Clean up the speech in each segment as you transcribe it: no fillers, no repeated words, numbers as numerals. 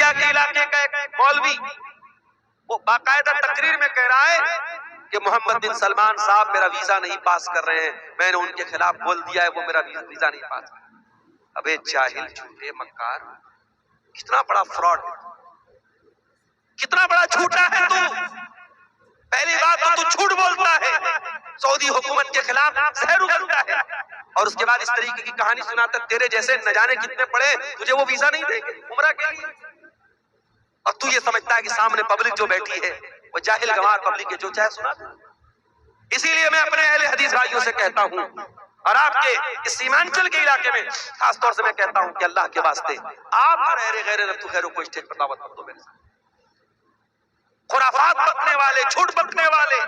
بلدیہ کے علاقے کا ایک مولوی وہ باقاعدہ تقریر میں کہہ رہا ہے کہ محمد بن سلمان صاحب میرا ویزا نہیں پاس کر رہے ہیں، میں نے ان کے خلاف بول دیا ہے، وہ میرا ویزا نہیں پاس کر رہے۔ ابے جاہل، جھوٹے، مکار، کتنا بڑا فراڈ ہے، کتنا بڑا جھوٹا ہے تو۔ پہلی بات تو جھوٹ بولتا ہے، سعودی حکومت کے خلاف زہر اگلتا ہے، اور اس کے بعد اس طریقے کی کہانی سناتا ہے تیرے جیسے نہ جانے کتنے پڑے تجھے وہ ویزا نہیں دیں گے عمرہ کے لیے، اور تو یہ سمجھتا ہے کہ سامنے پبلک جو بیٹھی ہے وہ جاہل گوار پبلک ہے جو چاہے سناتا۔ اسی لیے میں اپنے اہل حدیث بھائیوں سے کہتا ہوں، اور آپ کے اس سیمانچل کے علاقے میں خاص طور سے میں کہتا ہوں کہ اللہ کے واسطے آپ ہر غیر نفتو خیروں کو اسٹیج پر دعوت مت دو میرے ساتھ۔ خرافات بکنے والے، جھوٹ بکنے والے،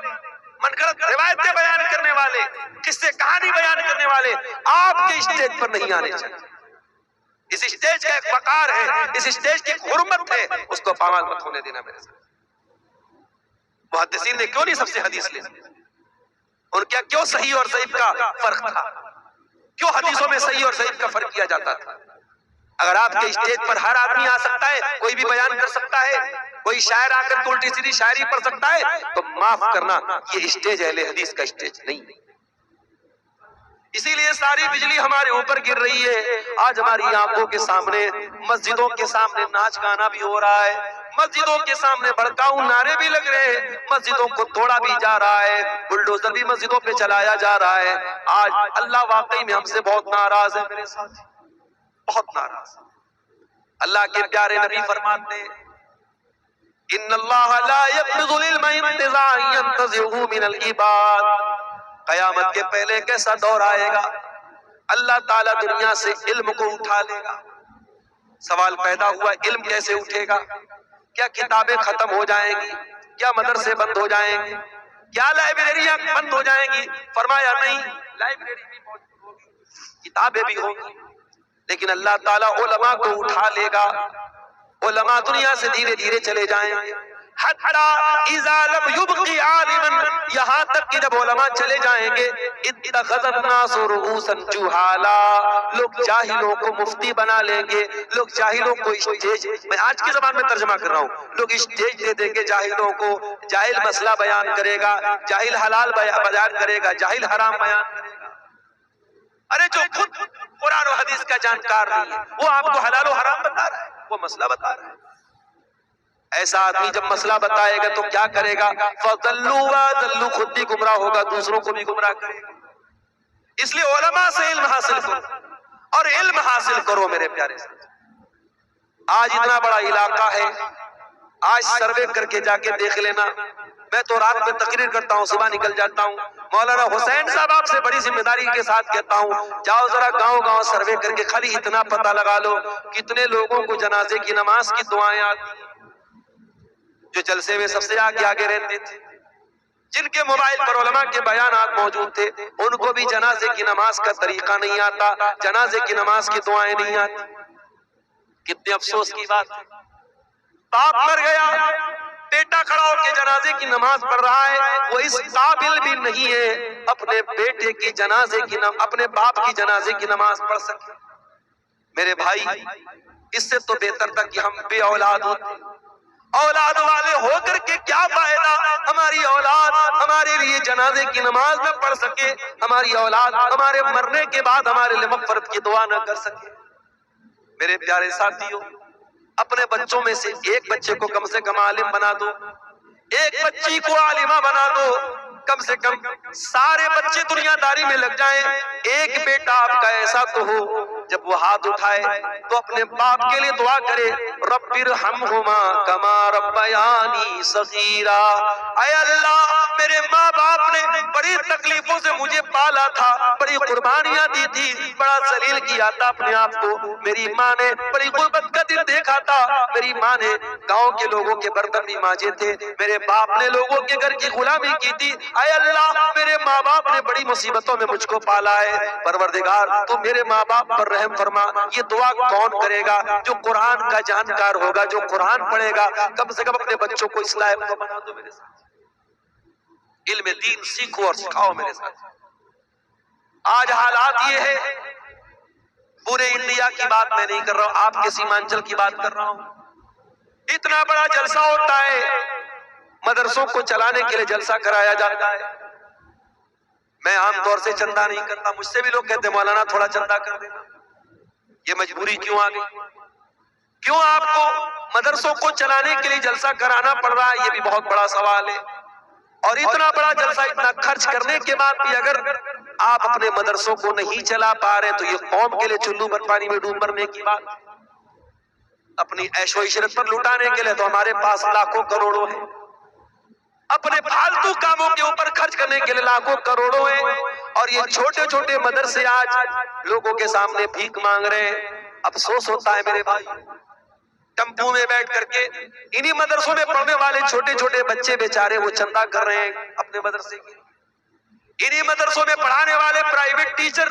من گھڑت روایتیں بیان کرنے والے، قصے کہانی بیان کرنے والے آپ کے اسٹیج پر نہیں آنے چاہیے۔ اس اسٹیج کا ایک وقار ہے، اس اسٹیج کی ایک حرمت ہے، اس کو پامال مت ہونے دینا میرے ساتھ۔ محدثین نے کیوں نہیں سب سے حدیث لی؟ اور کیوں صحیح اور ضعیف کا فرق تھا؟ کیوں حدیثوں میں صحیح اور ضعیف کا فرق کیا جاتا تھا؟ اگر آپ کے اسٹیج پر ہر آدمی آ سکتا ہے، کوئی بھی بیان کر سکتا ہے، کوئی شاعر آ کر الٹی سیدھی شاعری پڑھ سکتا ہے، تو معاف کرنا یہ اسٹیج اہل حدیث کا اسٹیج نہیں۔ اسی لیے ساری بجلی ہمارے اوپر گر رہی ہے۔ آج ہماری آنکھوں کے سامنے مسجدوں کے سامنے ناچ گانا بھی ہو رہا ہے، مسجدوں کے سامنے بھڑکاؤ نعرے بھی لگ رہے ہیں، مسجدوں کو توڑا بھی جا رہا ہے، بلڈوزر بھی مسجدوں پہ چلایا جا رہا ہے۔ آج اللہ واقعی میں ہم سے بہت ناراض ہے میرے ساتھ، بہت ناراض۔ اللہ کے پیارے نبی فرماتے ہیں ان اللہ لا يقبض العلم انتزاعا ينتزعه من العباد۔ قیامت کے پہلے ایک ایسا دور آئے گا اللہ تعالیٰ دنیا سے علم کو اٹھا لے گا۔ سوال پیدا ہوا علم کیسے اٹھے گا؟ کیا کتابیں ختم ہو جائیں گی؟ کیا مدرسے بند ہو جائیں گے؟ کیا لائبریریاں بند ہو جائیں گی؟ فرمایا نہیں، لائبریری بھی موجود ہوگی، کتابیں بھی ہوں گی، لیکن اللہ تعالیٰ علماء کو اٹھا لے گا۔ علماء دنیا سے دھیرے دھیرے چلے جائیں گے، حتی اذا لم یبقی عالما، یہاں تک کہ جب علماء چلے جائیں گے اتخذ الناس رؤوسا جہالا، لوگ جاہلوں کو مفتی بنا لیں گے، لوگ جاہلوں کو اسٹیج، میں آج کی زبان میں ترجمہ کر رہا ہوں، لوگ اسٹیج دے دیں گے جاہلوں کو، جاہل مسئلہ بیان کرے گا، جاہل حلال بیان کرے گا، جاہل حرام بیان کرے گا۔ ارے جو خود قرآن و حدیث کا جانکار نہیں ہے وہ آپ کو حلال و حرام بتا رہا ہے، وہ مسئلہ بتا رہا ہے۔ ایسا آدمی جب مسئلہ بتائے گا تو کیا کرے گا؟ فَضَلُّوا وَضَلُّوا، خود بھی گمراہ ہوگا، دوسروں کو بھی گمراہ کرے گا۔ اس لیے علماء سے علم حاصل کرو، اور علم حاصل کرو میرے پیارے ساتھ۔ آج اتنا بڑا علاقہ ہے، آج سروے کر کے جا کے دیکھ لینا، میں تو رات میں تقریر کرتا ہوں، صبح نکل جاتا ہوں، مولانا حسین صاحب آپ سے بڑی ذمہ داری کے ساتھ کہتا ہوں جاؤ ذرا گاؤں گاؤں سروے کر کے خالی اتنا پتہ لگا لو کتنے لوگوں کو جنازے کی نماز کی دعائیں آتی ہیں۔ جو جلسے میں سب سے آگے آگے رہتے تھے، جن کے موبائل پر علماء کے بیانات موجود تھے، ان کو بھی جنازے کی نماز کا طریقہ نہیں آتا، جنازے کی نماز کی دعائیں نہیں آتی۔ کتنے افسوس کی بات ہے، باپ مر گیا، بیٹا کھڑا ہو کے جنازے کی نماز پڑھ رہا ہے، وہ اس قابل بھی نہیں ہے اپنے بیٹے کی جنازے کی اپنے باپ کی جنازے کی نماز پڑھ سکے۔ میرے بھائی، اس سے تو بہتر تھا کہ ہم بے اولاد ہوتے، اولاد والے ہو کر کے کیا فائدہ؟ ہماری اولاد ہمارے لیے جنازے کی نماز نہ پڑھ سکے، ہماری اولاد ہمارے مرنے کے بعد ہمارے لیے مغفرت کی دعا نہ کر سکے۔ میرے پیارے ساتھیوں، اپنے بچوں میں سے ایک بچے کو کم سے کم عالم بنا دو، ایک بچی کو عالمہ بنا دو، کم سے کم سارے بچے دنیا داری میں لگ جائیں، ایک بیٹا آپ کا ایسا تو ہو جب وہ ہاتھ اٹھائے تو اپنے باپ کے لیے دعا کرے رب ارحمہما کما ربیانی صغیرا، اے اللہ میرے ماں باپ نے بڑی تکلیفوں سے مجھے پالا تھا، بڑی قربانیاں دی تھی، بڑا ذلیل کیا تھا اپنے آپ کو، میری ماں نے بڑی غربت کا دن دیکھا تھا، میری ماں نے گاؤں کے لوگوں کے برتن بھی مانجے تھے، میرے باپ نے لوگوں کے گھر کی غلامی کی تھی، اے اللہ میرے ماں باپ نے بڑی مصیبتوں میں مجھ کو پالا ہے، پروردگار تو میرے ماں باپ پر رحم فرما۔ یہ دعا کون کرے گا؟ جو قرآن کا جانکار ہوگا، جو قرآن پڑھے گا، کم سے کم اپنے بچوں کو اس لائق کو بنا دو میرے ساتھ، علم دین سیکھو اور سکھاؤ میرے ساتھ۔ آج حالات یہ ہے، پورے انڈیا کی بات میں نہیں کر رہا ہوں، آپ کے سیمانچل کی بات کر رہا ہوں، اتنا بڑا جلسہ ہوتا ہے، مدرسوں کو چلانے کے لیے جلسہ کرایا جاتا ہے. میں عام طور سے چندہ نہیں کرتا، مجھ سے بھی لوگ کہتے ہیں مولانا تھوڑا چندہ کر دینا. یہ مجبوری کیوں آ گئی؟ کیوں آپ کو مدرسوں کو چلانے کے لیے جلسہ کرانا پڑ رہا ہے؟ یہ بھی بہت بڑا سوال ہے. اور اتنا بڑا جلسہ اتنا خرچ کرنے کے بعد بھی اگر آپ اپنے مدرسوں کو نہیں چلا پا رہے تو یہ قوم کے لیے چلو بھر پانی میں ڈوب مرنے کی بات. اپنی عیش و عشرت پر لٹانے کے لیے تو ہمارے پاس لاکھوں کروڑوں ہیں، اپنے فالتو کاموں کے اوپر خرچ کرنے کے لیے لاکھوں کروڑوں ہیں، اور یہ چھوٹے چھوٹے مدرسے آج لوگوں کے سامنے بھیک مانگ رہے ہیں. افسوس ہوتا ہے میرے بھائی، ٹمپو میں بیٹھ کر کے انہی مدرسوں میں پڑھنے والے چھوٹے چھوٹے بچے بیچارے وہ چندہ کر رہے ہیں اپنے مدرسے کے. انہی مدرسوں میں پڑھانے والے پرائیویٹ ٹیچر،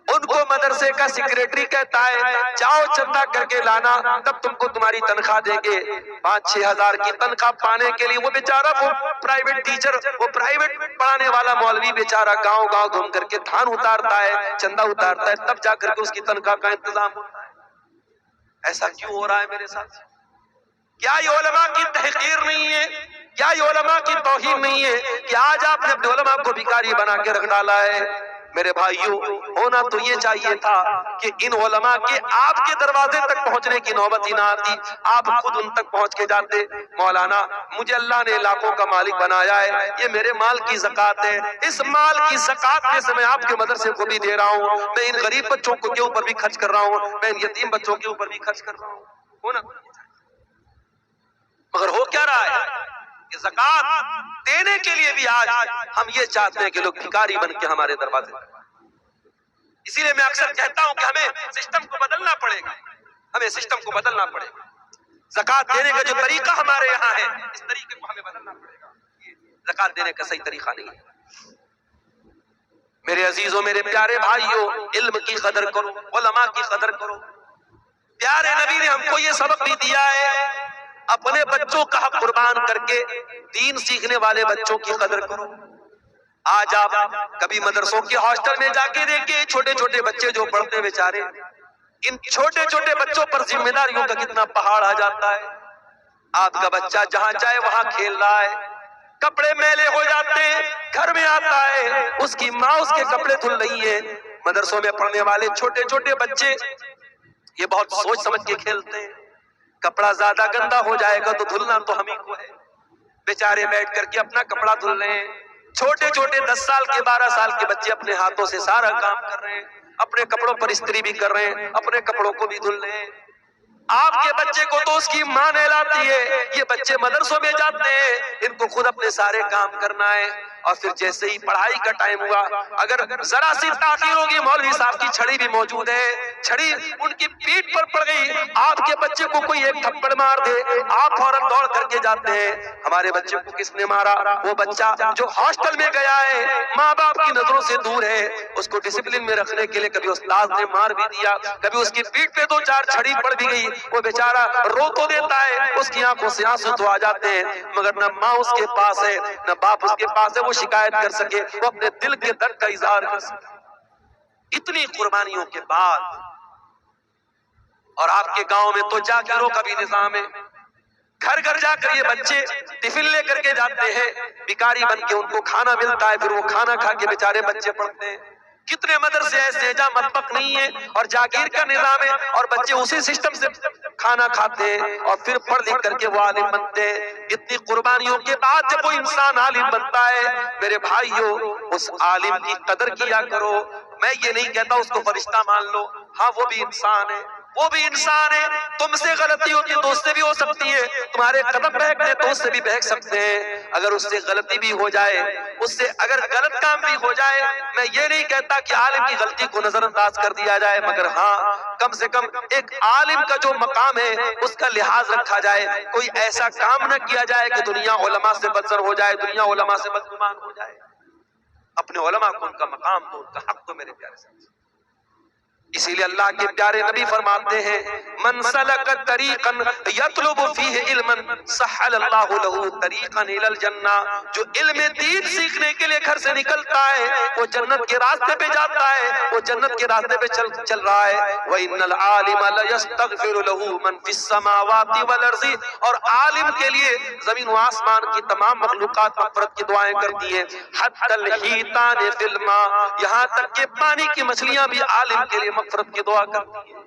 ان کو مدرسے کا سیکریٹری کہتا ہے جاؤ چندہ کر کے لانا تب تم کو تمہاری تنخواہ دیں گے. 5-6 ہزار کی تنخواہ پانے کے لیے وہ بیچارہ وہ پرائیویٹ ٹیچر، وہ پرائیویٹ پڑھانے والا مولوی بیچارہ گاؤں گاؤں گھوم کر کے دھان اتارتا ہے، چندہ اتارتا ہے، تب جا کر کے اس کی تنخواہ کا انتظام ہوتا ہے. ایسا کیوں ہو رہا ہے میرے ساتھ؟ کیا یہ علماء کی تحقیر نہیں ہے؟ کیا یہ علماء کی توہین نہیں ہے کہ آج آپ نے اپنے علماء کو بھکاری بنا کے رکھ ڈالا ہے؟ میرے بھائیوں، ہونا تو یہ چاہیے تھا کہ ان علماء کے آپ کے دروازے تک پہنچنے کی نوبت ہی نہ آتی، آپ خود ان تک پہنچ کے جاتے. مولانا مجھے اللہ نے لاکھوں کا مالک بنایا ہے، یہ میرے مال کی زکوٰۃ ہے، اس مال کی زکوٰۃ میں سے میں آپ کے مدرسے کو بھی دے رہا ہوں، میں ان غریب بچوں کے اوپر بھی خرچ کر رہا ہوں، میں ان یتیم بچوں کے اوپر بھی خرچ کر رہا ہوں. ہونا مگر ہو کیا رہا ہے کہ زکوٰۃ دینے کے لیے بھی آج ہم یہ چاہتے ہیں کہ لوگ بھکاری بن کے ہمارے دروازے پر. اسی لیے میں اکثر کہتا ہوں کہ ہمیں سسٹم کو بدلنا پڑے گا، ہمیں سسٹم کو بدلنا پڑے گا. زکوٰۃ دینے کا جو طریقہ ہمارے یہاں ہے اس طریقے کو ہمیں بدلنا پڑے گا. زکوٰۃ دینے کا صحیح طریقہ نہیں ہے. میرے عزیزوں، میرے پیارے بھائیوں، علم کی قدر کرو، علماء کی قدر کرو. پیارے نبی نے ہم کو یہ سبق بھی دیا ہے، اپنے بچوں کا حق قربان کر کے دین سیکھنے والے بچوں کی قدر کرو. آج آپ کبھی مدرسوں کے ہاسٹل میں جا کے دیکھیں، چھوٹے چھوٹے بچے جو پڑھتے بیچارے، ان چھوٹے چھوٹے بچوں پر ذمہ داریوں کا کتنا پہاڑ آ جاتا ہے. آپ کا بچہ جہاں جائے وہاں کھیل رہا ہے، کپڑے میلے ہو جاتے ہیں، گھر میں آتا ہے اس کی ماں اس کے کپڑے دھل رہی ہے. مدرسوں میں پڑھنے والے چھوٹے چھوٹے بچے یہ بہت سوچ سمجھ کے کھیلتے ہیں. کپڑا زیادہ گندا ہو جائے گا تو دھلنا تو ہم ہی کو ہے. بیچارے بیٹھ کر کے اپنا کپڑا دھل رہے ہیں. چھوٹے چھوٹے 10 سال کے 12 سال کے بچے اپنے ہاتھوں سے سارا کام کر رہے ہیں، اپنے کپڑوں پر استری بھی کر رہے ہیں، اپنے کپڑوں کو بھی دھل رہے ہیں. آپ کے بچے کو تو اس کی ماں نہلاتی ہے، یہ بچے مدرسوں میں جاتے ہیں، ان کو خود اپنے سارے کام کرنا ہے. اور پھر جیسے ہی پڑھائی کا ٹائم ہوا، اگر ذرا سی تاخیر ہوگی، مولوی صاحب کی چھڑی بھی موجود ہے، چھڑی ان کی پیٹھ پر پڑ گئی، آپ کے بچے کو کوئی ایک تھپڑ مار دے، آپ فوراً دوڑ کر کے جاتے ہیں ہمارے بچے کو کس نے مارا؟ وہ بچہ جو ہاسٹل میں گیا ہے، ماں باپ کی نظروں سے دور ہے، اس کو ڈسپلن میں رکھنے کے لیے کبھی استاد نے مار بھی دیا، کبھی اس کی پیٹھ پہ 2-4 چھڑی پڑ بھی گئی، وہ بیچارہ رو تو دیتا ہے، اس کی آنکھوں سے آنسو تو آ جاتے ہیں، مگر نہ ماں اس کے پاس ہے نہ باپ اس کے پاس ہے وہ شکایت کر سکے، وہ اپنے دل کے درد کا اظہار کر سکے. اتنی قربانیوں کے بعد، اور آپ کے گاؤں میں تو جاگیروں کا بھی نظام ہے، گھر گھر جا کر یہ بچے ٹفن لے کر کے جاتے ہیں، بھکاری بن کے ان کو کھانا ملتا ہے، پھر وہ کھانا کھا کے بیچارے بچے پڑھتے ہیں. کتنے مدرسے ایسے ہیں جہاں مطبخ نہیں ہے اور جاگیر کا نظام ہے، اور بچے اسی سسٹم سے کھانا کھاتے ہیں اور پھر پڑھ لکھ کر کے وہ عالم بنتے ہیں. اتنی قربانیوں کے بعد جب وہ انسان عالم بنتا ہے، میرے بھائیوں اس عالم کی قدر کیا کرو. میں یہ نہیں کہتا اس کو فرشتہ مان لو، ہاں وہ بھی انسان ہے، وہ بھی انسان ہے. تم سے غلطی ہوتی تو اس سے بھی ہو سکتی ہے، تمہارے قدم بہکتے تو اس سے بھی بہک سکتے ہیں. اگر اس سے غلطی بھی ہو جائے، اس سے اگر غلط کام بھی ہو جائے، میں یہ نہیں کہتا کہ عالم کی غلطی کو نظر انداز کر دیا جائے، مگر ہاں کم سے کم ایک عالم کا جو مقام ہے اس کا لحاظ رکھا جائے. کوئی ایسا کام نہ کیا جائے کہ دنیا علماء سے بدزر ہو جائے، دنیا علماء سے بدگمان ہو جائے. اپنے علماء کو ان کا مقام دو، ان کا حق دو میرے پیارے ساتھی. اسی لیے اللہ کے پیارے نبی فرماتے ہیں من سلک طریقا یطلب فیہ علما سہل اللہ لہ طریقا الی الجنہ، جو علم دین سیکھنے کے لیے گھر سے نکلتا ہے وہ جنت کے راستے پہ جاتا ہے، وہ جنت کے راستے پہ چل رہا ہے۔ وَإِنَّ الْعَالِمَ لَيَسْتَغْفِرُ لَهُ مَنْ فِي السَّمَاوَاتِ وَالْأَرْضِ، اور عالم کے لیے زمین و آسمان کی تمام مخلوقات مغفرت کی دعائیں کرتی ہیں، حتی الحیتان فی الماء، یہاں تک کہ پانی کی مچھلیاں بھی عالم کے لیے مغفرت کی دعا کرتی ہیں۔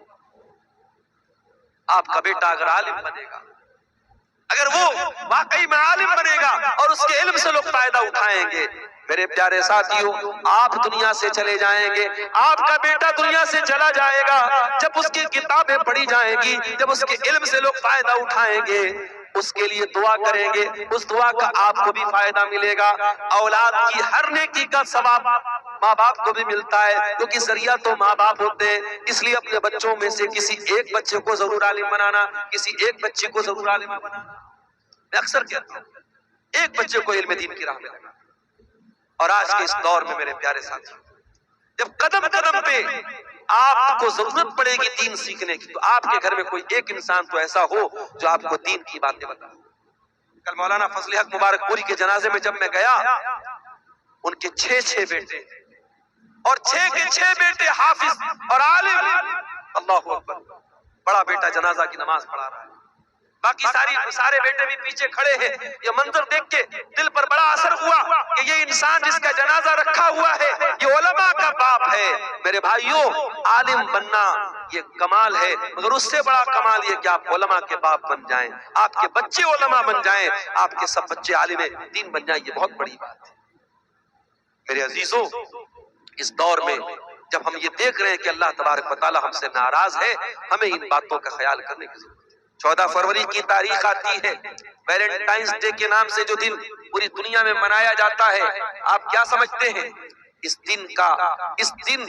آپ کا بیٹا اگر عالم بنے گا، اگر وہ واقعی میں عالم بنے گا اور اس کے علم سے لوگ فائدہ اٹھائیں گے، میرے پیارے ساتھیوں، آپ دنیا سے چلے جائیں گے، آپ کا بیٹا دنیا سے چلا جائے گا، جب اس کی کتابیں پڑھی جائیں گی، جب اس کے علم سے لوگ فائدہ اٹھائیں گے، اس کے لیے دعا کریں گے، اس دعا کا آپ کو بھی فائدہ ملے گا۔ اولاد کی ہر نیکی کا ثواب ماں باپ کو بھی ملتا ہے، کیونکہ ذریعہ تو ماں باپ ہوتے ہیں، اس لیے اپنے بچوں میں سے کسی ایک بچے کو ضرور عالم بنانا، کسی ایک بچے کو ضرور عالم بنانا۔ میں اکثر کہتا ہوں ایک بچے کو علم دین کی راہ میں لگا۔ اور آج کے اس دور میں میرے پیارے ساتھی، جب قدم قدم پہ آپ کو ضرورت پڑے گی دین سیکھنے کی، تو آپ کے گھر میں کوئی ایک انسان تو ایسا ہو جو آپ کو دین کی باتیں بتائے۔ کل مولانا فضل حق مبارک پوری کے جنازے میں جب میں گیا، ان کے 6 بیٹے اور 6 کے 6 بیٹے حافظ اور عالم، اللہ اکبر، بڑا بیٹا جنازہ کی نماز پڑھا رہا ہے، باقی سارے بیٹے بھی پیچھے کھڑے ہیں۔ یہ منظر دیکھ کے دل پر بڑا اثر ہوا کہ یہ انسان جس کا جنازہ رکھا ہوا ہے یہ علماء کا باپ ہے۔ میرے بھائیوں، عالم بننا یہ کمال ہے، مگر اس سے بڑا کمال یہ کہ آپ علماء کے باپ بن جائیں، آپ کے بچے علماء بن جائیں، آپ کے سب بچے عالم دین بن جائیں، یہ بہت بڑی بات ہے۔ میرے عزیزوں، اس دور میں جب ہم یہ دیکھ رہے ہیں کہ اللہ تبارک و تعالی ہم سے ناراض ہے، ہمیں ان باتوں کا خیال کرنے کی ضرورت ہے۔ 14 فروری کی تاریخ آتی ہے، ویلنٹائنز ڈے کے نام سے جو دن پوری دنیا میں منایا جاتا ہے، آپ کیا سمجھتے ہیں؟ اس دن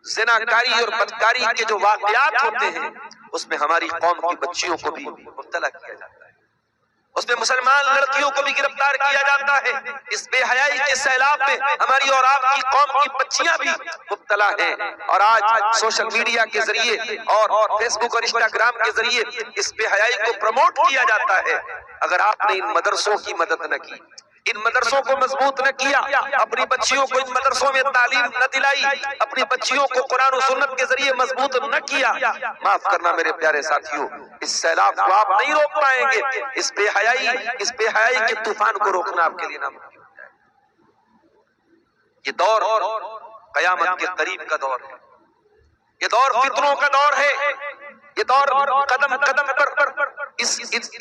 زناکاری اور بدکاری کے جو واقعات ہوتے ہیں اس میں ہماری قوم کی بچیوں کو بھی مبتلا کیا جاتا ہے، اس میں مسلمان لڑکیوں کو بھی گرفتار کیا جاتا ہے۔ اس بے حیائی کے سیلاب میں ہماری اور آپ کی قوم کی بچیاں بھی مبتلا ہیں، اور آج سوشل میڈیا کے ذریعے اور فیس بک اور انسٹاگرام کے ذریعے اس بے حیائی کو پروموٹ کیا جاتا ہے۔ اگر آپ نے ان مدرسوں کی مدد نہ کی، ان مدرسوں کو مضبوط نہ کیا، اپنی بچیوں کو ان مدرسوں میں تعلیم نہ دلائی، اپنی بچیوں کو قرآن و سنت کے ذریعے مضبوط نہ کیا، معاف کرنا میرے پیارے ساتھیوں، اس سیلاب کو آپ نہیں روک پائیں گے۔ اس بے حیائی کے طوفان کو روکنا آپ کے لیے ناممکن ہے۔ یہ دور قیامت کے قریب کا دور ہے، یہ دور فتنوں کا دور ہے، یہ دور قدم قدم پر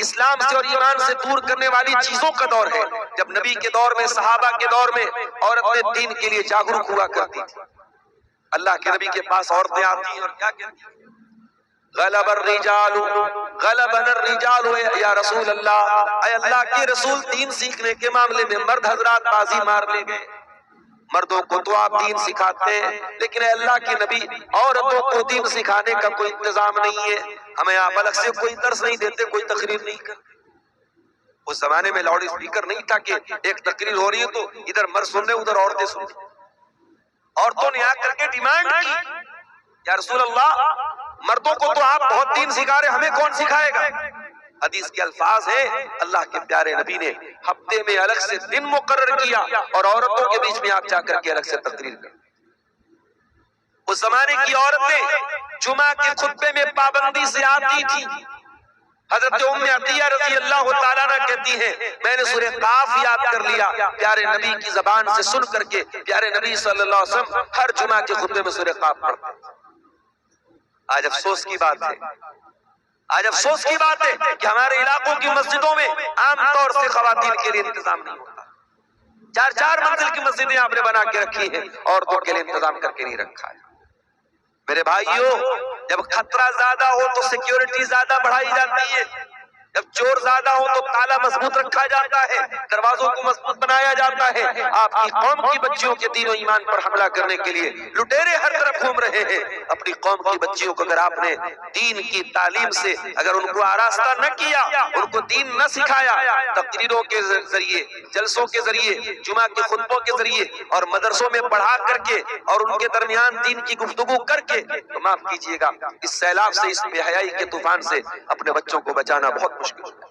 اسلام سے اور ایمان سے دور کرنے والی چیزوں کا دور ہے۔ جب نبی کے دور میں، صحابہ کے دور میں عورتیں دین کے لیے جاگرک ہوا کرتی تھی، اللہ کے نبی کے پاس عورتیں آتی ہیں اور کیا کہتی ہیں؟ غلبنا الرجال یا رسول اللہ، اے اللہ کے رسول، دین سیکھنے کے معاملے میں مرد حضرات بازی مار لے گئے۔ مردوں کو تو آپ دین سکھاتے ہیں، لیکن اے اللہ کے نبی، عورتوں کو دین سکھانے کا کوئی انتظام نہیں ہے، ہمیں آپ الگ سے کوئی درس نہیں دیتے، کوئی تقریر نہیں کرتے۔ اس زمانے میں لاؤڈ اسپیکر نہیں تھا کہ ایک تقریر ہو رہی ہے تو ادھر مرد سن رہے ادھر عورتیں سن رہی۔ عورتوں نے آ کر کے ڈیمانڈ کی، یا رسول اللہ، مردوں کو تو آپ بہت دین سکھا رہے، ہمیں کون سکھائے گا؟ حدیث کے الفاظ ہیں، اللہ کے پیارے نبی نے ہفتے میں الگ سے دن مقرر کیا اور عورتوں کے بیچ میں آپ جا کر کے الگ سے تقریر کر۔ اس زمانے کی عورتیں جمعہ کے خطبے میں پابندی سے آتی تھی۔ حضرت ام عطیہ رضی اللہ تعالیٰ عنہ کہتی ہیں، میں نے سورہ قاف یاد کر لیا، پیارے نبی کی زبان سے سن کر کے پیارے نبی صلی اللہ علیہ وسلم ہر جمعہ کے خطبے میں سورہ قاف پڑھتے تھے۔ آج افسوس کی بات ہے، آج افسوس کی بات ہے کہ ہمارے علاقوں کی مسجدوں میں عام طور سے خواتین کے لیے انتظام نہیں ہوتا۔ 4 منزل کی مسجدیں آپ نے بنا کے رکھی ہیں، عورتوں کے لیے انتظام کر کے نہیں رکھا ہے۔ میرے بھائیوں، جب خطرہ زیادہ ہو تو سیکیورٹی زیادہ بڑھائی جاتی ہے، جب چور زیادہ ہو تو تالا مضبوط رکھا جاتا ہے، دروازوں کو مضبوط بنایا جاتا ہے۔ آپ کی قوم کی بچیوں کے دین و ایمان پر حملہ کرنے کے لیے لٹیرے ہر طرف گھوم رہے ہیں۔ اپنی قوم کی بچیوں کو اگر آپ نے دین کی تعلیم سے اگر ان کو آراستہ نہ کیا، ان کو دین نہ سکھایا، تقریروں کے ذریعے، جلسوں کے ذریعے، جمعہ کے خطبوں کے ذریعے اور مدرسوں میں پڑھا کر کے اور ان کے درمیان دین کی گفتگو کر کے، تو معاف کیجئے گا، اس سیلاب سے، اس بے حیائی کے طوفان سے اپنے بچوں کو بچانا بہت مشکل ہے۔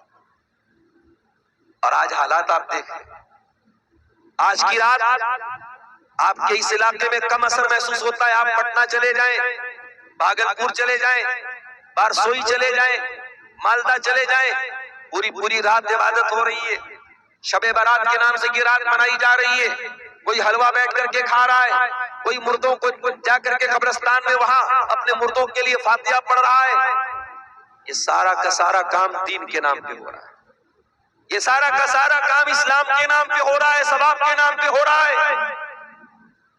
اور آج حالات آپ دیکھیں، آج کی رات آپ کے اس علاقے میں کم اثر محسوس ہوتا ہے۔ آپ پٹنہ چلے جائیں، بھاگلپور چلے جائیں، بارسوئی چلے جائیں، مالدہ چلے جائیں، پوری رات عبادت ہو رہی ہے۔ شب برات کے نام سے یہ رات منائی جا رہی ہے۔ کوئی حلوہ بیٹھ کر کے کھا رہا ہے، کوئی مردوں کو جا کر کے قبرستان میں وہاں اپنے مردوں کے لیے فاتحہ پڑھ رہا ہے۔ یہ سارا کا سارا کام دین کے نام پہ ہو رہا ہے، یہ سارا کا سارا کام اسلام کے نام پہ ہو رہا ہے، ثواب کے نام پہ ہو رہا ہے،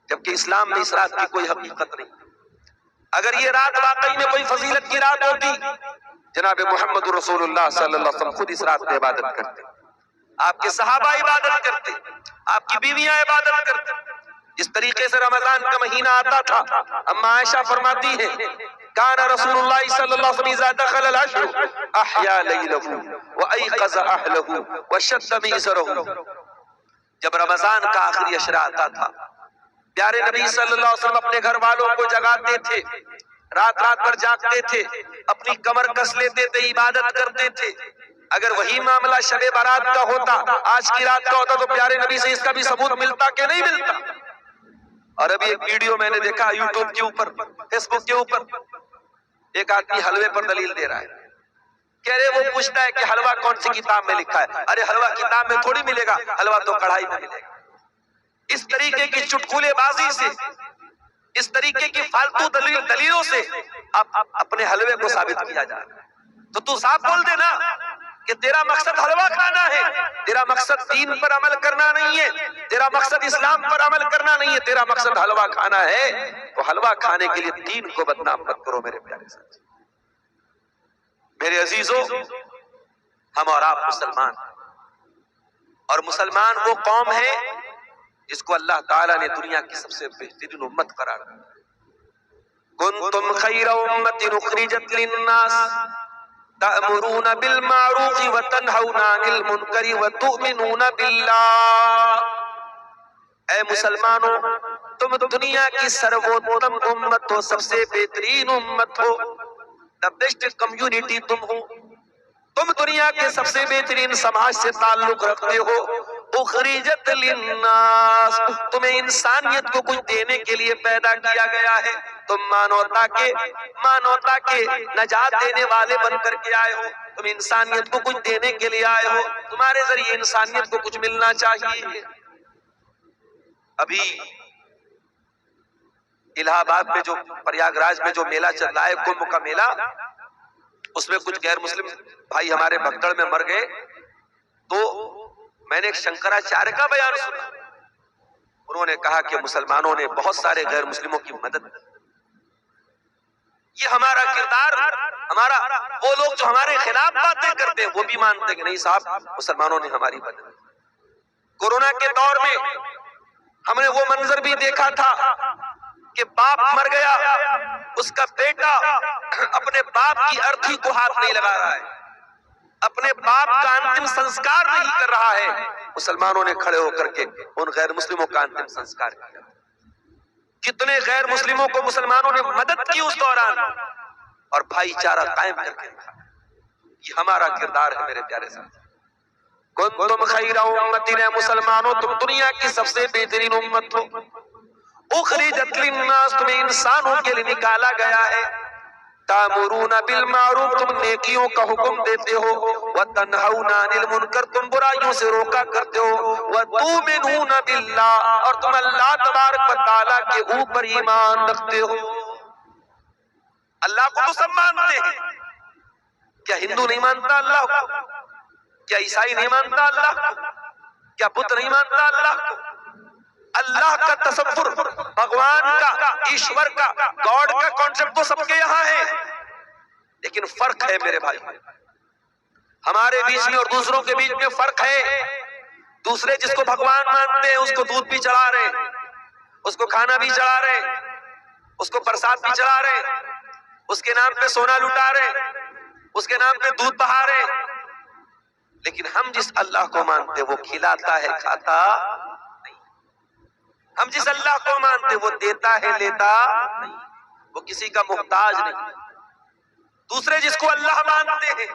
جبکہ اسلام میں اس رات کی کوئی حقیقت نہیں۔ اگر یہ رات واقعی میں کوئی فضیلت کی رات ہوتی، جناب محمد رسول اللہ صلی اللہ علیہ وسلم خود اس رات میں عبادت کرتے، آپ کے صحابہ عبادت کرتے، آپ کی بیویاں عبادت کرتے۔ جس طریقے سے رمضان کا مہینہ آتا تھا، اما عائشہ فرماتی ہے، کان رسول اللہ صلی اللہ علیہ وسلم اذا دخل العشر احیا لیلہ وایقظ اہلہ وشد میزرہ۔ جب رمضان کا آخری عشرہ آتا تھا، پیارے نبی صلی اللہ علیہ وسلم اپنے گھر والوں کو جگاتے تھے، رات بھر جاگتے تھے، اپنی کمر کس لیتے تھے، عبادت کرتے تھے۔ اگر وہی معاملہ شب برات کا ہوتا، آج کی رات کا ہوتا، تو پیارے نبی سے اس کا بھی ثبوت ملتا کہ نہیں ملتا؟ اور ابھی ایک ویڈیو میں نے دیکھا یوٹیوب کے اوپر، فیس بک کے اوپر، ایک آدمی حلوے پر دلیل دے رہا ہے، کہہ رہے وہ پوچھتا ہے کہ حلوہ کون سی کتاب میں لکھا ہے؟ ارے حلوہ کتاب میں تھوڑی ملے گا، حلوہ تو کڑھائی میں ملے گا۔ اس طریقے کی چٹکلے بازی سے، اس طریقے کی فالتو دلیلوں سے اپنے حلوے کو ثابت کیا جا رہا ہے۔ تو صاف بول دے نا کہ تیرا مقصد حلوہ کھانا ہے، تیرا مقصد دین پر عمل کرنا نہیں ہے، تیرا مقصد اسلام پر عمل کرنا نہیں ہے، تیرا مقصد حلوہ کھانا ہے، تو حلوہ کھانے کے لیے دین کو بدنام مت کرو میرے پیارے ساتھی۔ میرے عزیزو، ہم اور آپ مسلمان، اور مسلمان وہ قوم ہے جس کو اللہ تعالیٰ نے دنیا کی سب سے بہترین امت قرار دیا۔ کنتم خیر امت اخرجت للناس تأمرون بالمعروف وتنہون عن المنکر وتؤمنون باللہ۔ اے مسلمانوں، تم دنیا کی سرووتم امت ہو، سب سے بہترین امت ہو، the best community تم ہو، تم دنیا کے سب سے بہترین سماج سے تعلق رکھتے ہو۔ اخرجت للناس، تمہیں انسانیت کو کچھ دینے کے لیے پیدا کیا گیا ہے، تم مانوتا کے نجات دینے والے بن کر کے آئے ہو، تم انسانیت کو کچھ دینے کے لیے آئے ہو، تمہارے ذریعے انسانیت کو کچھ ملنا چاہیے۔ ابھی الہ آباد میں جو پریاگ راج میں جو میلہ چل رہا ہے، کمبھ کا میلہ، اس میں کچھ غیر مسلم بھائی ہمارے بھگدڑ میں مر گئے، تو میں نے ایک شنکراچاریہ کا بیان سنا، انہوں نے کہا کہ مسلمانوں نے بہت سارے غیر مسلموں کی مدد کی۔ یہ ہمارا کردار، ہمارا وہ لوگ جو ہمارے خلاف باتیں کرتے ہیں وہ بھی مانتے ہیں کہ نہیں صاحب مسلمانوں نے ہماری مدد کی۔ کورونا کے دور میں ہم نے وہ منظر بھی دیکھا تھا کہ باپ مر گیا، اس کا بیٹا اپنے باپ کی ارتھی کو ہاتھ نہیں لگا رہا ہے، اپنے باپ کا انتم سنسکار نہیں کر رہا ہے، مسلمانوں نے کھڑے ہو کر کے ان غیر مسلموں کا انتم سنسکار کیا۔ کتنے غیر مسلموں کو مسلمانوں نے مدد کی اس دوران، اور بھائی چارہ قائم کر کے رکھا۔ یہ ہمارا کردار ہے میرے پیارے ساتھی۔ کنتم خیر امت، مسلمانوں تم دنیا کی سب سے بہترین امت ہو، اخرجت للناس، تمہیں انسانوں کے لیے نکالا گیا ہے، تامرون بالمعروف، تم نیکیوں کا حکم دیتے ہو، وتنہون عن المنکر، تم برائیوں سے روکا کرتے ہو، وتؤمنون باللہ، اور تم اللہ تبارک و تعالیٰ کے اوپر ایمان رکھتے ہو۔ اللہ کو تو سب مانتے ہیں، کیا ہندو نہیں مانتا اللہ کو؟ کیا عیسائی نہیں مانتا اللہ کو؟ کیا بت نہیں مانتا اللہ کو؟ اللہ کا تصور، بھگوان کا، ایشور کا، گاڈ کا کانسیپٹ تو سب کے یہاں ہے، لیکن فرق ہے میرے بھائی، ہمارے بیچ میں اور دوسروں کے بیچ میں فرق ہے. دوسرے جس کو بھگوان مانتے ہیں اس کو دودھ بھی چڑھا رہے ہیں، اس کو کھانا بھی چڑھا رہے ہیں، اس کو پرساد بھی چڑھا رہے ہیں، اس کے نام پہ سونا لٹا رہے ہیں، اس کے نام پہ دودھ بہا رہے ہیں. لیکن ہم جس اللہ کو مانتے وہ کھلاتا ہے کھاتا نہیں. ہم جس اللہ کو مانتے وہ دیتا ہے لیتا نہیں، وہ کسی کا محتاج نہیں. دوسرے جس کو اللہ مانتے ہیں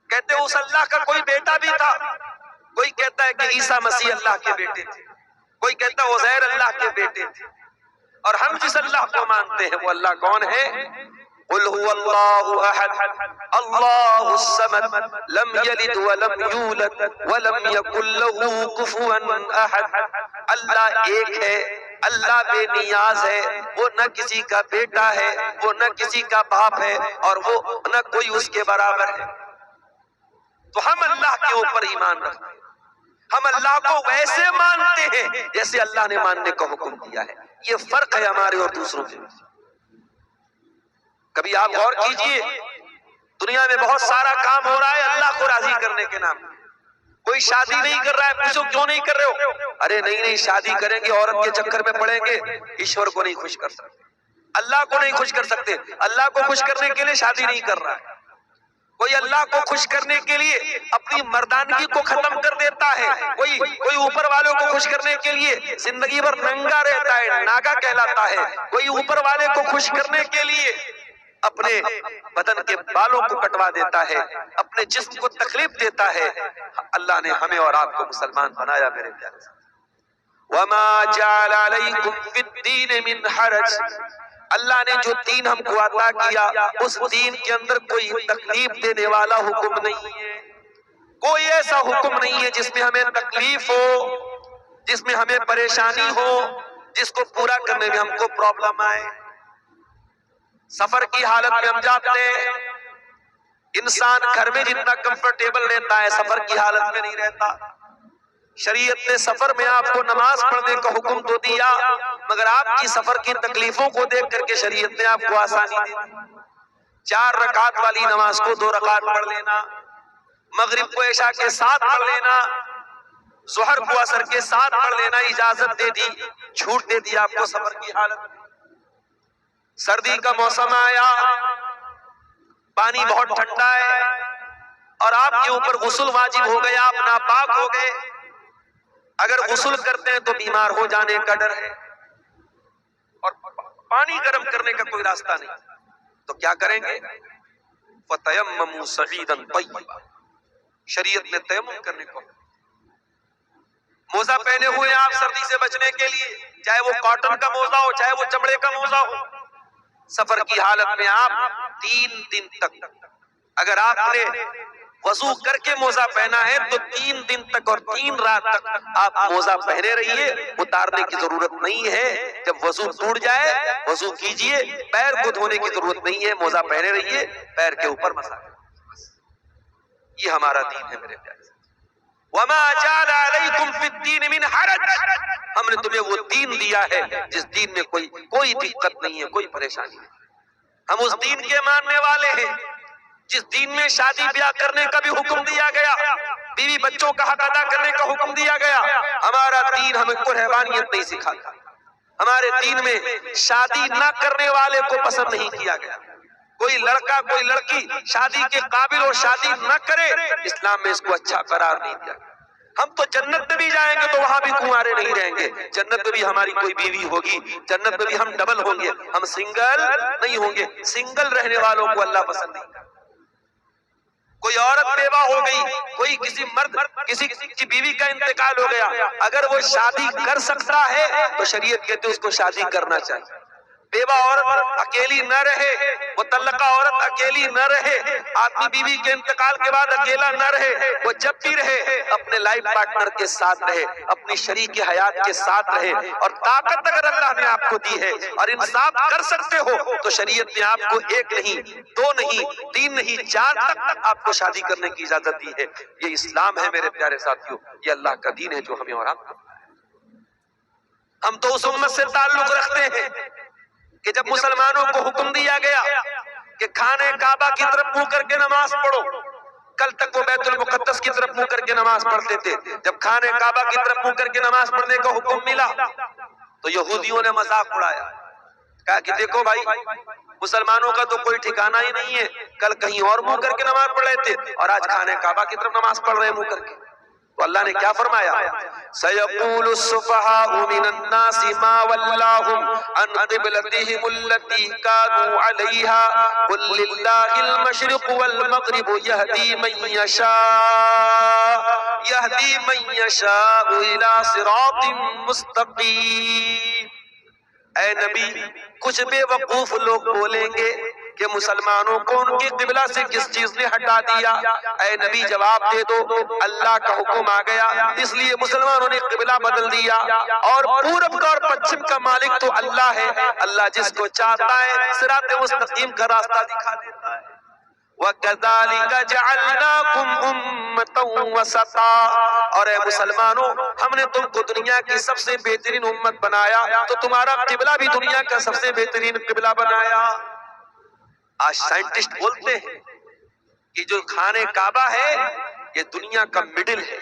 کہتے اس اللہ کا کوئی بیٹا بھی تھا. کوئی کہتا ہے کہ عیسیٰ مسیح اللہ کے بیٹے تھے، کوئی کہتا ہے عزیر اللہ کے بیٹے تھے. اور ہم جس اللہ کو مانتے ہیں وہ اللہ کون ہے؟ قل هو اللہ احد اللہ الصمد لم یلد ولم یولد ولم یکن له کفوا احد. اللہ ایک ہے، اللہ بے نیاز ہے، وہ نہ کسی کا بیٹا ہے، وہ نہ کسی کا باپ ہے، اور وہ نہ کوئی اس کے برابر ہے. تو ہم اللہ کے اوپر ایمان رکھتے ہیں، ہم اللہ کو ویسے مانتے ہیں جیسے اللہ نے ماننے کا حکم دیا ہے. یہ فرق ہے ہمارے اور دوسروں کے. کبھی آپ غور کیجئے، دنیا میں بہت سارا کام ہو رہا ہے اللہ کو راضی کرنے کے نام. کوئی شادی نہیں کر رہا ہے، پوچھو کیوں نہیں کر رہے ہو؟ ارے نہیں شادی کریں گے عورت کے چکر میں پڑیں گے، ایشور کو نہیں خوش کر سکتے، اللہ کو نہیں خوش کر سکتے. اللہ کو خوش کرنے کے لیے شادی نہیں کر رہا ہے. کوئی اللہ کو خوش کرنے کے لیے اپنی مردانگی کو ختم کر دیتا ہے، کوئی اوپر والوں کو خوش کرنے کے لیے زندگی بھر ننگا رہتا ہے، ناگا کہلاتا ہے. کوئی اوپر والے کو خوش کرنے کے لیے اپنے بدن کے بالوں کو کٹوا دیتا ہے، اپنے جسم کو تکلیف دیتا ہے. اللہ نے ہمیں اور آپ کو مسلمان بنایا میرے پیارے سے. وَمَا جَعَلَ عَلَيْكُمْ فِي الدِّينِ مِنْ حَرَجٍ. اللہ نے جو دین ہم کو عطا کیا اس دین کے اندر کوئی تکلیف دینے والا حکم نہیں ہے. کوئی ایسا حکم نہیں ہے جس میں ہمیں تکلیف ہو، جس میں ہمیں پریشانی ہو، جس کو پورا کرنے میں ہم کو پرابلم آئے. سفر کی حالت میں ہم جاتے ہیں، انسان گھر میں جتنا کمفرٹیبل رہتا ہے سفر کی حالت میں نہیں رہتا. شریعت نے سفر میں آپ کو نماز پڑھنے کا حکم تو دیا، مگر آپ کی سفر کی تکلیفوں کو دیکھ کر کے شریعت نے آپ کو آسانی دی. 4 رکعت والی نماز کو 2 رکعت پڑھ لینا، مغرب کو عشاء کے ساتھ پڑھ لینا، ظہر کو عصر کے ساتھ پڑھ لینا اجازت دے دی، چھوٹ دے دی آپ کو سفر کی حالت میں. سردی کا موسم آیا، پانی بہت ٹھنڈا ہے اور آپ کے اوپر غسل واجب ہو گیا، آپ ناپاک ہو گئے. اگر غسل کرتے ہیں تو بیمار ہو جانے کا ڈر ہے اور پانی گرم کرنے کا کوئی راستہ نہیں، تو کیا کریں گے؟ فَتَيَمَّمُوا صَعِيدًا طَيِّبًا. شریعت نے تیمم کرنے کو. موزہ پہنے ہوئے آپ سردی سے بچنے کے لیے، چاہے وہ کاٹن کا موزہ ہو چاہے وہ چمڑے کا موزہ ہو. سفر کی حالت میں آپ 3 دن تک اگر آپ نے وضو کر کے موزہ پہنا ہے تو 3 دن تک اور 3 رات تک آپ موزہ پہنے رہیے، اتارنے کی ضرورت نہیں ہے. جب وضو ٹوٹ جائے وضو کیجئے، پیر کو دھونے کی ضرورت نہیں ہے، موزہ پہنے رہیے، پیر کے اوپر مسح. یہ ہمارا دین ہے میرے پیارے. وَمَا جَعَلَ عَلَيْكُمْ فِي الدِّينِ مِنْ حَرَجٍ. ہم نے تمہیں وہ دین دیا ہے جس دین میں کوئی دقت نہیں ہے، کوئی پریشانی نہیں. ہم اس دین کے ماننے والے ہیں جس دین میں شادی بیاہ کرنے کا بھی حکم دیا گیا، بیوی بچوں کا حق ادا کرنے کا حکم دیا گیا. ہمارا دین ہمیں کوئی حیوانیت نہیں سکھاتا. ہمارے دین میں شادی نہ کرنے والے کو پسند نہیں کیا گیا. کوئی لڑکا کوئی لڑکی شادی کے قابل اور شادی نہ کرے، اسلام میں اس کو اچھا قرار نہیں دیا. ہم تو جنت میں بھی جائیں گے تو وہاں بھی کنوارے نہیں رہیں گے، جنت میں بھی ہماری کوئی بیوی ہوگی، جنت میں بھی ہم ڈبل ہوں گے، ہم سنگل نہیں ہوں گے. سنگل رہنے والوں کو اللہ پسند نہیں کرتا. کوئی عورت بیوہ ہو گئی، کوئی کسی مرد کسی کی بیوی کا انتقال ہو گیا، اگر وہ شادی کر سکتا ہے تو شریعت کہتے اس کو شادی کرنا چاہیے. بیوہ عورت اکیلی نہ رہے، مطلقہ عورت اکیلی نہ رہے، آدمی بیوی کے انتقال کے بعد اکیلا نہ رہے. وہ جب بھی رہے اپنے لائف پارٹنر کے ساتھ رہے، اپنی شریک حیات کے ساتھ رہے. اور طاقت اگر اللہ نے آپ کو دی ہے اور انصاف کر سکتے ہو تو شریعت نے آپ کو 1 نہیں 2 نہیں 3 نہیں 4 تک آپ کو شادی کرنے کی اجازت دی ہے. یہ اسلام ہے میرے پیارے ساتھیوں، یہ اللہ کا دین ہے جو ہمیں اور آپ کو. ہم تو اس امت سے تعلق رکھتے ہیں کہ جب مسلمانوں کو حکم دیا گیا کہ کھانے کعبہ کی طرف منہ کر کے نماز پڑھو، کل تک وہ بیت المقدس کی طرف منہ کر کے نماز پڑھتے تھے، جب خانہ کعبہ کی طرف منہ کر کے نماز پڑھنے کا حکم ملا تو یہودیوں نے مذاق اڑایا، کہا کہ دیکھو بھائی مسلمانوں کا تو کوئی ٹھکانہ ہی نہیں ہے، کل کہیں اور منہ کر کے نماز پڑھ رہے تھے اور آج خانہ کعبہ کی طرف نماز پڑھ رہے ہیں منہ کر کے۔ تو اللہ نے کیا فرمایا؟ سَيَقُولُ السُّفَهَاءُ مِنَ النَّاسِ مَا وَلَّاهُمْ عَنْ قِبْلَتِهِمُ الَّتِي كَانُوا عَلَيْهَا قُل لِّلَّهِ الْمَشْرِقُ وَالْمَغْرِبُ يَهْدِي مَن يَشَاءُ إِلَىٰ صِرَاطٍ مُّسْتَقِيمٍ۔ اے نبی کچھ بے وقوف لوگ بولیں گے کہ مسلمانوں کو ان کی قبلہ سے کس چیز نے ہٹا دیا، اے نبی جواب دے دو اللہ کا حکم آ گیا اس لیے مسلمانوں نے قبلہ بدل دیا، اور پورب کا اور پچھم کا مالک تو اللہ ہے، اللہ جس کو چاہتا ہے صراط مستقیم کا راستہ دکھا دیتا ہے۔ وَكَذَلِكَ جَعَلْنَاكُمْ أُمَّةً وَسَطًا، اور اے مسلمانوں ہم نے تم کو دنیا کی سب سے بہترین امت بنایا تو تمہارا قبلہ بھی دنیا کا سب سے بہترین قبلہ بنایا۔ آج سائنٹسٹ بولتے ہیں کہ جو خانہ کعبہ ہے یہ دنیا کا مڈل ہے،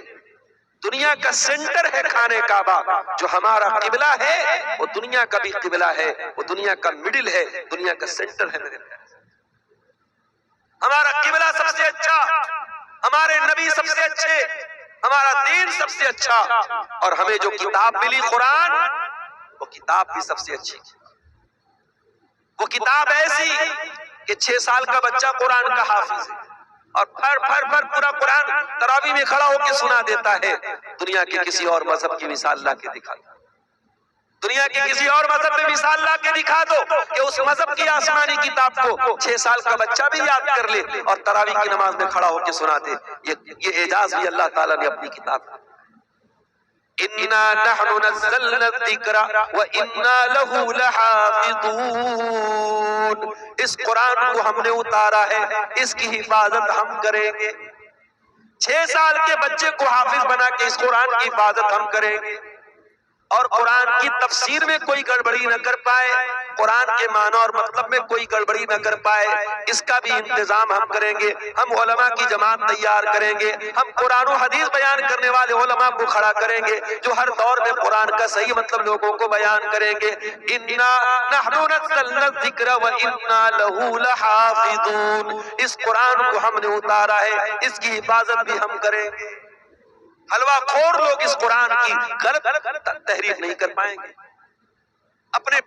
دنیا کا سینٹر ہے خانہ کعبہ، جو ہمارا قبلہ ہے وہ دنیا کا بھی قبلہ ہے، وہ دنیا کا مڈل ہے، دنیا کا سینٹر ہے میرے پیارے۔ ہمارا قبلہ سب سے اچھا، ہمارے نبی سب سے اچھے، ہمارا دین سب سے اچھا، اور ہمیں جو کتاب ملی قرآن وہ کتاب بھی سب سے اچھی، وہ کتاب ایسی کہ 6 سال کا بچہ قرآن کا حافظ ہے اور پھر پورا قرآن تراویح میں کھڑا ہو کے سنا دیتا ہے۔ دنیا کے کسی اور مذہب کی مثال لا کے دکھا دو، دنیا کے کسی اور مذہب میں مثال لا کے دکھا دو کہ اس مذہب کی آسمانی کتاب کو 6 سال کا بچہ بھی یاد کر لے اور تراویح کی نماز میں کھڑا ہو کے سنا دے۔ یہ اعجاز بھی اللہ تعالیٰ نے اپنی کتاب میں۔ اِنَّا نَحْنُ نَزَّلْنَا الذِّكْرَ وَإِنَّا لَهُ لَحَافِظُونَ، اس قرآن کو ہم نے اتارا ہے، اس کی حفاظت ہم کریں گے۔ 6 سال کے بچے کو حافظ بنا کے اس قرآن کی حفاظت ہم کریں گے، اور قرآن کی تفسیر میں کوئی گڑبڑی نہ کر پائے، قرآن کے معنی اور مطلب میں کوئی گڑبڑی نہ کر پائے، اس کا بھی انتظام ہم کریں گے۔ ہم علماء کی جماعت تیار کریں گے، ہم قرآن و حدیث بیان کرنے والے علماء کو کھڑا کریں گے جو ہر دور میں قرآن کا صحیح مطلب لوگوں کو بیان کریں گے۔ اِنَّا نَحْنُ نَزَّلْنَا الذِّكْرَ وَإِنَّا لَهُ لَحَافِظُونَ، اس قرآن کو ہم نے اتارا ہے، اس کی حفاظت بھی ہم کریں گے۔ حلوہ خور لوگ اس قرآن کی غلط تحریف نہیں کر پائیں گے۔ اپنے